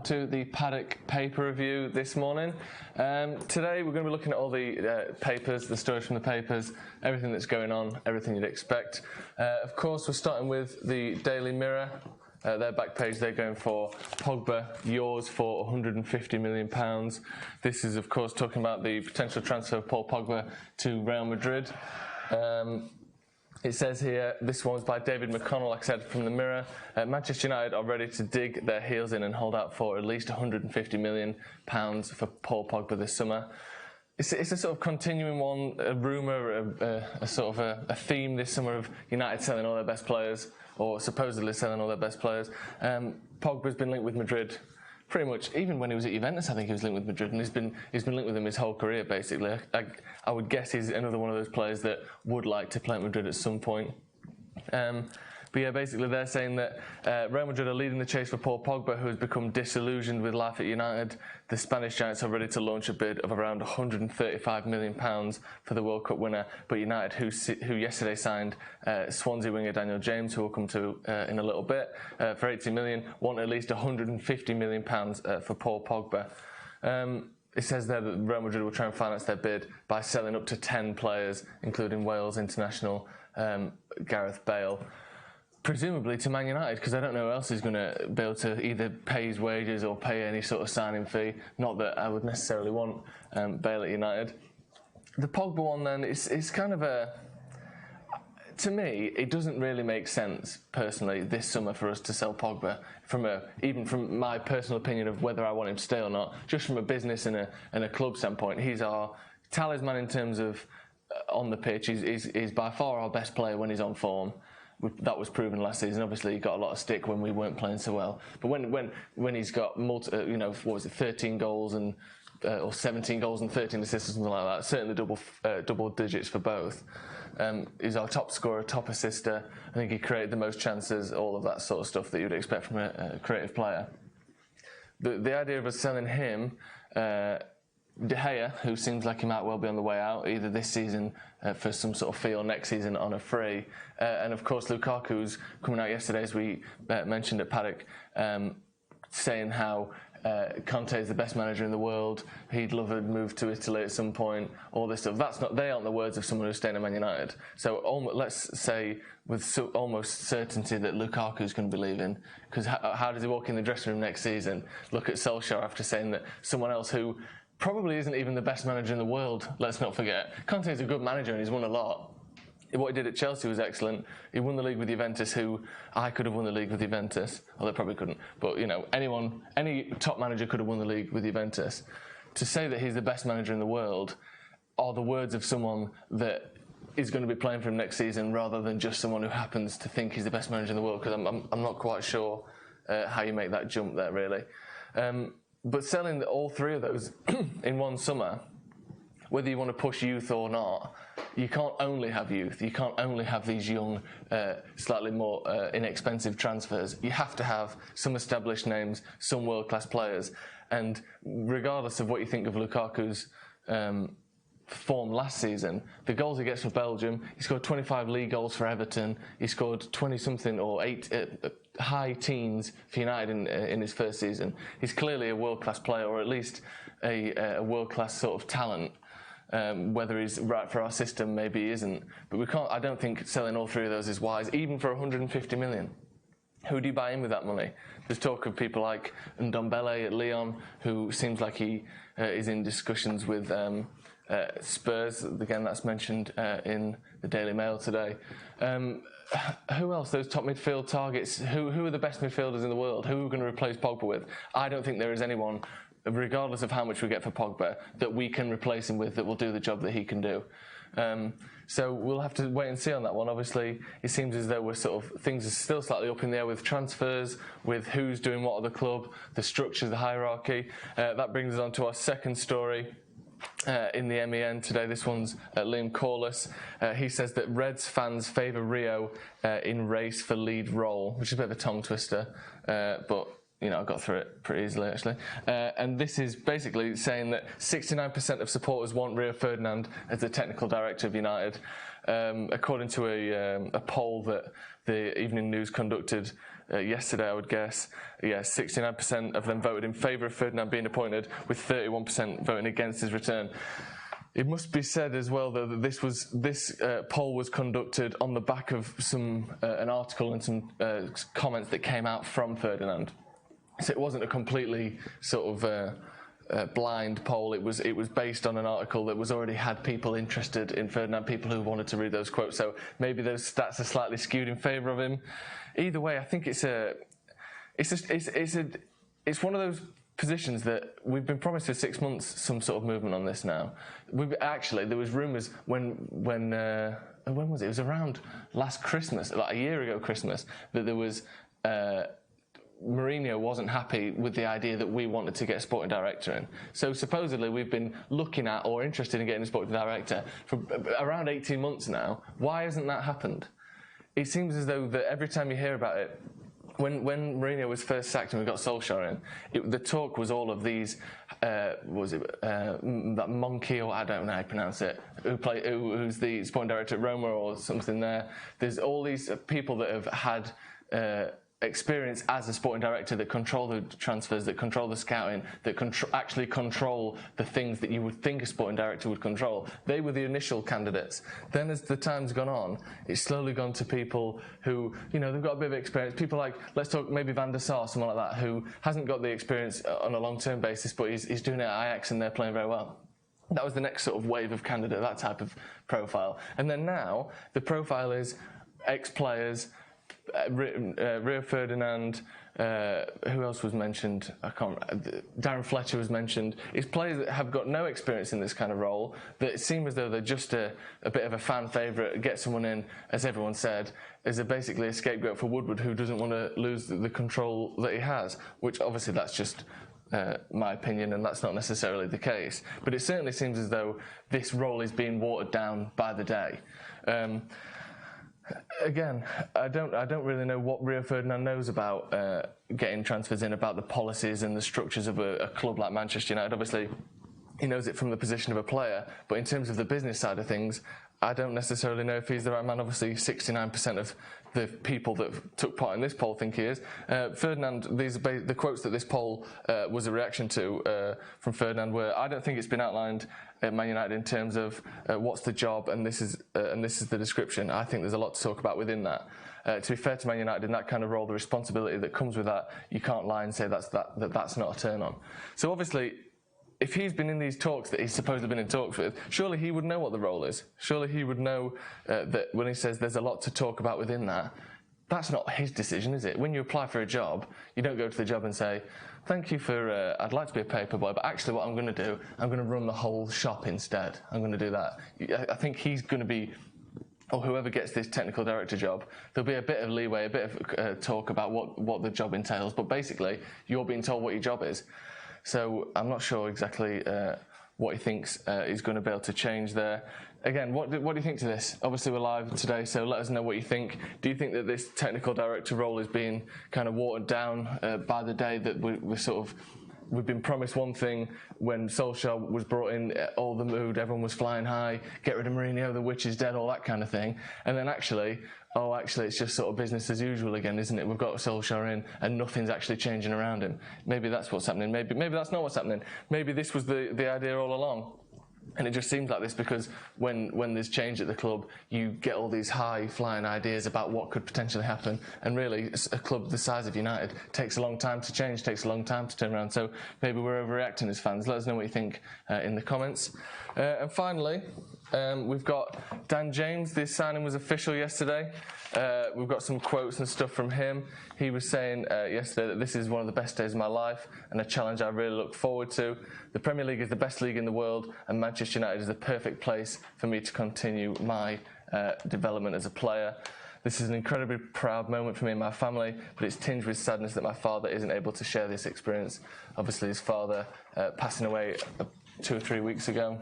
to the Paddock paper review this morning. Today we're going to be looking at all the papers, the stories from the papers, everything that's going on, everything you'd expect. Of course, we're starting with the Daily Mirror. Their back page, they're going for Pogba, yours for £150 million. This is, of course, talking about the potential transfer of Paul Pogba to Real Madrid. It says here, this one's by David McConnell, like I said, from the Mirror. Manchester United are ready to dig their heels in and hold out for at least £150 million for Paul Pogba this summer. It's a sort of continuing one, a rumour, a sort of a theme this summer of United selling all their best players, or supposedly selling all their best players. Pogba's been linked with Madrid pretty much, even when he was at Juventus, I think he was linked with Madrid, and he's been linked with him his whole career, basically. I would guess he's another one of those players that would like to play at Madrid at some point. But yeah, basically they're saying that Real Madrid are leading the chase for Paul Pogba, who has become disillusioned with life at United. The Spanish Giants are ready to launch a bid of around £135 million for the World Cup winner, but United, who yesterday signed Swansea winger Daniel James, who we'll come to in a little bit, for £80 million, want at least £150 million for Paul Pogba. It says there that Real Madrid will try and finance their bid by selling up to 10 players, including Wales international Gareth Bale. Presumably to Man United, because I don't know who else is going to be able to either pay his wages or pay any sort of signing fee. Not that I would necessarily want Bale at United. The Pogba one then, it's kind of a... To me, it doesn't really make sense, personally, this summer for us to sell Pogba, even from my personal opinion of whether I want him to stay or not. Just from a business and a club standpoint, he's our talisman in terms of on the pitch. He's by far our best player when he's on form. That was proven last season. Obviously, he got a lot of stick when we weren't playing so well. But when he's got 13 goals and or 17 goals and 13 assists or something like that, certainly double digits for both. He's our top scorer, top assister. I think he created the most chances, all of that sort of stuff that you'd expect from a creative player. The idea of us selling him, De Gea, who seems like he might well be on the way out, either this season for some sort of fee or next season on a free. And of course, Lukaku's coming out yesterday, as we mentioned at Paddock, saying how Conte is the best manager in the world. He'd love a move to Italy at some point. All this stuff. They aren't the words of someone who's staying at Man United. So let's say with almost certainty that Lukaku's going to be leaving. Because how does he walk in the dressing room next season? Look at Solskjaer after saying that someone else who probably isn't even the best manager in the world, let's not forget. Conte is a good manager and he's won a lot. What he did at Chelsea was excellent. He won the league with Juventus, who I could have won the league with Juventus. Well, they probably couldn't. But, any top manager could have won the league with Juventus. To say that he's the best manager in the world are the words of someone that is going to be playing for him next season rather than just someone who happens to think he's the best manager in the world, because I'm not quite sure how you make that jump there, really. But selling all three of those in one summer, whether you want to push youth or not, you can't only have youth. You can't only have these young, slightly more inexpensive transfers. You have to have some established names, some world-class players. And regardless of what you think of Lukaku's form last season, the goals he gets for Belgium, he scored 25 league goals for Everton. He scored 20-something or high teens for United in his first season. He's clearly a world-class player, or at least a world-class sort of talent. Whether he's right for our system, maybe he isn't. But we can't. I don't think selling all three of those is wise, even for £150 million. Who do you buy in with that money? There's talk of people like Ndombele at Lyon, who seems like he is in discussions with Spurs. Again, that's mentioned in the Daily Mail today. Who else? Those top midfield targets. Who are the best midfielders in the world? Who are we going to replace Pogba with? I don't think there is anyone, regardless of how much we get for Pogba, that we can replace him with that will do the job that he can do. So we'll have to wait and see on that one. Obviously, it seems as though things are still slightly up in the air with transfers, with who's doing what at the club, the structure, the hierarchy. That brings us on to our second story. In the MEN today, this one's Liam Corliss. He says that Reds fans favour Rio in race for lead role, which is a bit of a tongue twister, but I got through it pretty easily, actually. And this is basically saying that 69% of supporters want Rio Ferdinand as the technical director of United. According to a poll that the Evening News conducted yesterday, I would guess, 69% of them voted in favour of Ferdinand being appointed, with 31% voting against his return. It must be said as well, though, that this poll was conducted on the back of an article and some comments that came out from Ferdinand. So it wasn't a completely sort of blind poll. It was based on an article that was already had people interested in Ferdinand, people who wanted to read those quotes. So maybe those stats are slightly skewed in favour of him. Either way, I think it's one of those positions that we've been promised for 6 months some sort of movement on this now. There was rumours when was it? It was around last Christmas, like a year ago Christmas, that there was Mourinho wasn't happy with the idea that we wanted to get a sporting director in. So supposedly we've been looking at or interested in getting a sporting director for around 18 months now. Why hasn't that happened? It seems as though that every time you hear about it, when Mourinho was first sacked and we got Solskjaer in, the talk was all of these, that Monkey, or I don't know how to pronounce it, who's the sporting director at Roma or something there. There's all these people that have had experience as a sporting director that control the transfers, that control the scouting, that actually control the things that you would think a sporting director would control. They were the initial candidates. Then as the time's gone on, it's slowly gone to people who, they've got a bit of experience. People like, let's talk maybe Van der Sar, someone like that, who hasn't got the experience on a long-term basis, but he's doing it at Ajax and they're playing very well. That was the next sort of wave of candidate, that type of profile. And then now, the profile is ex-players, Rio Ferdinand, who else was mentioned? Darren Fletcher was mentioned. It's players that have got no experience in this kind of role, that seem as though they're just a bit of a fan favourite, get someone in, as everyone said, as basically a scapegoat for Woodward, who doesn't want to lose the control that he has, which obviously that's just my opinion, and that's not necessarily the case. But it certainly seems as though this role is being watered down by the day. Again, I don't really know what Rio Ferdinand knows about getting transfers in, about the policies and the structures of a club like Manchester United. Obviously, he knows it from the position of a player, but in terms of the business side of things, I don't necessarily know if he's the right man. Obviously, 69% of the people that took part in this poll think he is. Ferdinand, the quotes that this poll was a reaction to from Ferdinand were, I don't think it's been outlined at Man United in terms of what's the job and this is the description. I think there's a lot to talk about within that. To be fair to Man United, in that kind of role, the responsibility that comes with that, you can't lie and say that's not a turn on. So obviously, if he's been in these talks that he's supposedly been in talks with, surely he would know what the role is. Surely he would know that when he says there's a lot to talk about within that, that's not his decision, is it? When you apply for a job, you don't go to the job and say, thank you for, I'd like to be a paper boy, but actually what I'm going to do, I'm going to run the whole shop instead. I'm going to do that. I think he's going to be, or whoever gets this technical director job, there'll be a bit of leeway, a bit of talk about what the job entails, but basically you're being told what your job is. So I'm not sure exactly what he thinks he's going to be able to change there. Again, what do you think to this? Obviously we're live today, so let us know what you think. Do you think that this technical director role is being kind of watered down by the day, that we've been promised one thing when Solskjaer was brought in, all the mood, everyone was flying high, get rid of Mourinho, the witch is dead, all that kind of thing. And then actually it's just sort of business as usual again, isn't it? We've got Solskjaer in and nothing's actually changing around him. Maybe that's what's happening. Maybe that's not what's happening. Maybe this was the idea all along. And it just seems like this because when there's change at the club, you get all these high-flying ideas about what could potentially happen. And really, a club the size of United takes a long time to change, takes a long time to turn around. So maybe we're overreacting as fans. Let us know what you think in the comments. And finally, we've got Dan James. The signing was official yesterday. We've got some quotes and stuff from him. He was saying yesterday that this is one of the best days of my life and a challenge I really look forward to. The Premier League is the best league in the world, and Manchester United is the perfect place for me to continue my development as a player. This is an incredibly proud moment for me and my family, but it's tinged with sadness that my father isn't able to share this experience. Obviously, his father passing away 2 or 3 weeks ago,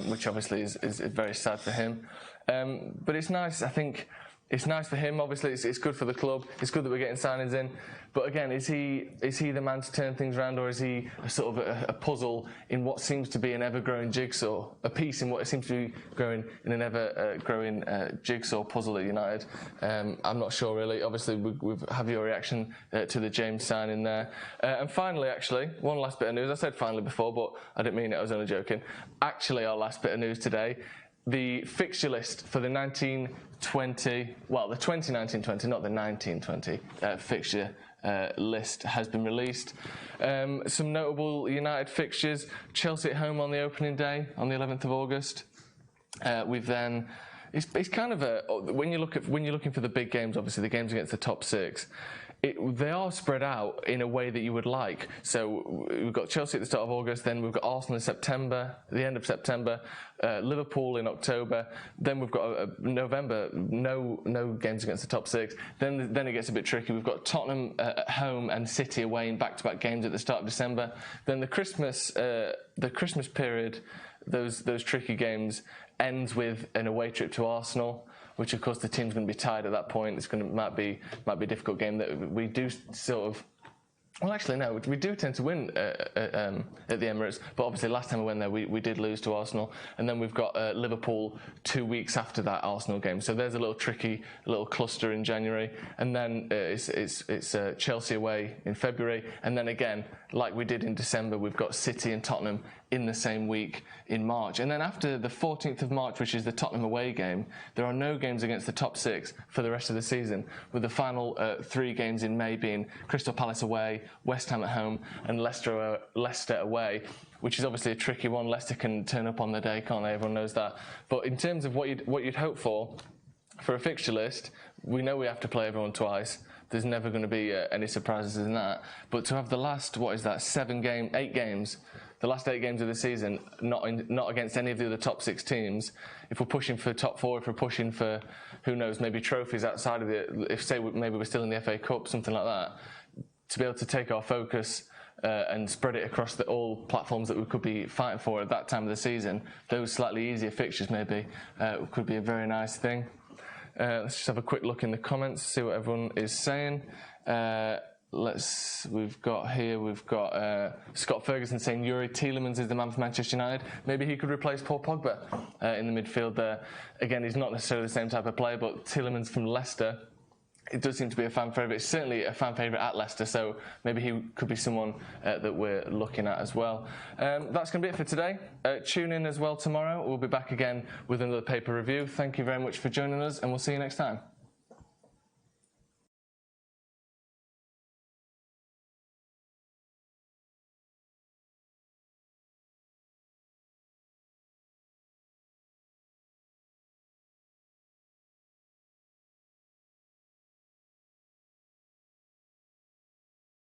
which obviously is very sad for him. But it's nice, I think. It's nice for him, obviously. It's good for the club. It's good that we're getting signings in. But again, is he the man to turn things around, or is he a sort of a puzzle in what seems to be an ever-growing jigsaw, a piece in what seems to be growing in an ever-growing jigsaw puzzle at United? I'm not sure, really. Obviously, we have your reaction to the James signing there. And finally, actually, one last bit of news. I said finally before, but I didn't mean it. I was only joking. Actually, our last bit of news today. The fixture list for the 1920, well, the 2019-20, not the 1920 fixture list has been released. Some notable United fixtures: Chelsea at home on the opening day on the 11th of August. We've then. It's kind of a when you're looking for the big games, obviously the games against the top six. They are spread out in a way that you would like. So we've got Chelsea at the start of August, then we've got Arsenal in September, the end of September, Liverpool in October, then we've got November, no games against the top six. Then it gets a bit tricky. We've got Tottenham at home and City away in back-to-back games at the start of December. Then the Christmas period, those tricky games ends with an away trip to Arsenal, which of course the team's going to be tired at that point. Might be a difficult game that we do sort of. Well, actually, no, we do tend to win at the Emirates, but obviously last time we went there, we did lose to Arsenal, and then we've got Liverpool 2 weeks after that Arsenal game. So there's a little tricky little cluster in January, and then it's Chelsea away in February, and then again, like we did in December, we've got City and Tottenham in the same week in March. And then after the 14th of March, which is the Tottenham away game, there are no games against the top six for the rest of the season, with the final 3 games in May being Crystal Palace away, West Ham at home, and Leicester away, which is obviously a tricky one. Leicester can turn up on the day, can't they? Everyone knows that. But in terms of what you'd hope for a fixture list, we know we have to play everyone twice. There's never going to be any surprises in that. But to have the last, 8 games, the last 8 games of the season, not against any of the other top 6 teams. If we're pushing for top 4, if we're pushing for, who knows, maybe trophies outside of maybe we're still in the FA Cup, something like that, to be able to take our focus and spread it across all platforms that we could be fighting for at that time of the season, those slightly easier fixtures maybe could be a very nice thing. Let's just have a quick look in the comments, see what everyone is saying. We've got Scott Ferguson saying Yuri Tielemans is the man for Manchester United. Maybe he could replace Paul Pogba in the midfield there. Again, he's not necessarily the same type of player, but Tielemans from Leicester, it does seem to be a fan favourite. It's certainly a fan favourite at Leicester, so maybe he could be someone that we're looking at as well. That's going to be it for today. Tune in as well tomorrow. We'll be back again with another paper review. Thank you very much for joining us, and we'll see you next time.